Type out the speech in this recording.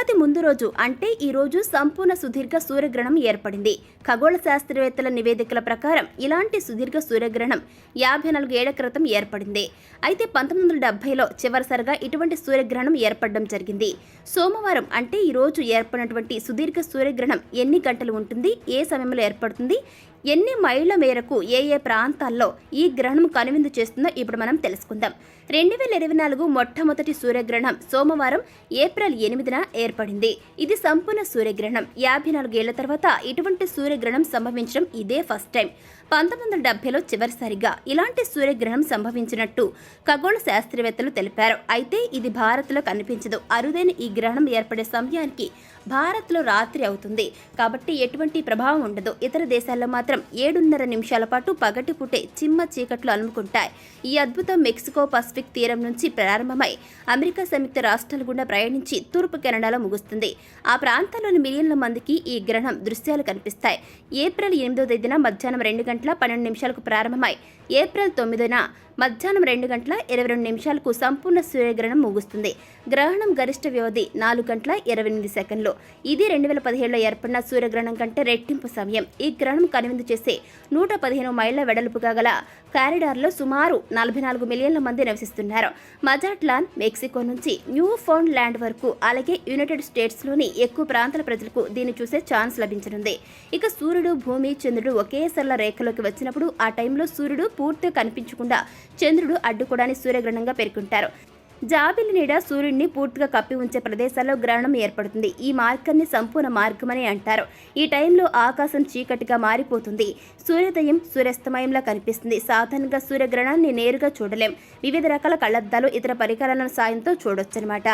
ఉగాది ముందు రోజు అంటే ఈ రోజు సంపూర్ణ సుదీర్ఘ సూర్యగ్రహణం ఏర్పడింది. ఖగోళ శాస్త్రవేత్తల నివేదికల ప్రకారం ఇలాంటి సుదీర్ఘ సూర్యగ్రహణం 54 ఏళ్ల క్రితం ఏర్పడింది. అయితే 1970లో చివరిసారిగా ఇటువంటి సూర్యగ్రహణం ఏర్పడడం జరిగింది. సోమవారం అంటే ఈ రోజు ఏర్పడినటువంటి సుదీర్ఘ సూర్యగ్రహణం ఎన్ని గంటలు ఉంటుంది, ఏ సమయంలో ఏర్పడుతుంది, ఎన్ని మైళ్ళ మేరకు ఏ ఏ ప్రాంతాల్లో ఈ గ్రహణం కనువిందు చేస్తుందో ఇప్పుడు మనం తెలుసుకుందాం. 2024 మొట్టమొదటి సూర్యగ్రహణం సోమవారం ఏప్రిల్ 8న ఏర్పడింది. ఇది సంపూర్ణ సూర్యగ్రహణం. 54 ఏళ్ల తర్వాత ఇటువంటి సూర్యగ్రహణం సంభవించడం ఇదే ఫస్ట్ టైం. 1970లో చివరిసారిగా ఇలాంటి సూర్యగ్రహణం సంభవించినట్టు ఖగోళ శాస్త్రవేత్తలు తెలిపారు. అయితే ఇది భారత్లో కనిపించదు. అరుదైన ఈ గ్రహణం ఏర్పడే సమయానికి భారత్లో రాత్రి అవుతుంది కాబట్టి ఎటువంటి ప్రభావం ఉండదు. ఇతర దేశాల్లో మాత్రం 7:30 నిమిషాల పాటు పగటిపూటే చిమ్మ చీకట్లు అలుముకుంటాయి. ఈ అద్భుతం మెక్సికో పసిఫిక్ తీరం నుంచి ప్రారంభమై అమెరికా సంయుక్త రాష్ట్రాల గుండా ప్రయాణించి తూర్పు కెనడాలో ముగుస్తుంది. ఆ ప్రాంతాల్లోని మిలియన్ల మందికి ఈ గ్రహణం దృశ్యాలు కనిపిస్తాయి. ఏప్రిల్ 8వ తేదీన మధ్యాహ్నం 2:12 ప్రారంభమై ఏప్రిల్ 9న మధ్యాహ్నం 2:22 సంపూర్ణ సూర్యగ్రహణం ముగుస్తుంది. గ్రహణం గరిష్ట వ్యవధి 4:28. ఇది 2017లో ఏర్పడిన సూర్యగ్రహణం కంటే రెట్టింపు సమయం. ఈ గ్రహణం కనువిందు చేసే 115 మైళ్ల వెడల్పుగా గల కారిడార్లో సుమారు 44 మిలియన్ల మంది నివసిస్తున్నారు. మజాట్లాన్, మెక్సికో నుంచి న్యూ ఫౌండ్ ల్యాండ్ వరకు, అలాగే యునైటెడ్ స్టేట్స్లోని ఎక్కువ ప్రాంతాల ప్రజలకు దీన్ని చూసే ఛాన్స్ లభించనుంది. ఇక సూర్యుడు, భూమి, చంద్రుడు ఒకే సరళ రేఖలోకి వచ్చినప్పుడు ఆ టైంలో సూర్యుడు పూర్తిగా కనిపించకుండా చంద్రుడు అడ్డుకోవడానికి సూర్యగ్రహణంగా పేర్కొంటారు. జాబిలి నీడ సూర్యుడిని పూర్తిగా కప్పి ఉంచే ప్రదేశాల్లో గ్రహణం ఏర్పడుతుంది. ఈ మార్గాన్ని సంపూర్ణ మార్గమని అంటారు. ఈ టైంలో ఆకాశం చీకటిగా మారిపోతుంది. సూర్యోదయం సూర్యాస్తమయంలా కనిపిస్తుంది. సాధారణంగా సూర్యగ్రహణాన్ని నేరుగా చూడలేం. వివిధ రకాల కళ్లద్దాలు, ఇతర పరికరాల సాయంతో చూడొచ్చనమాట.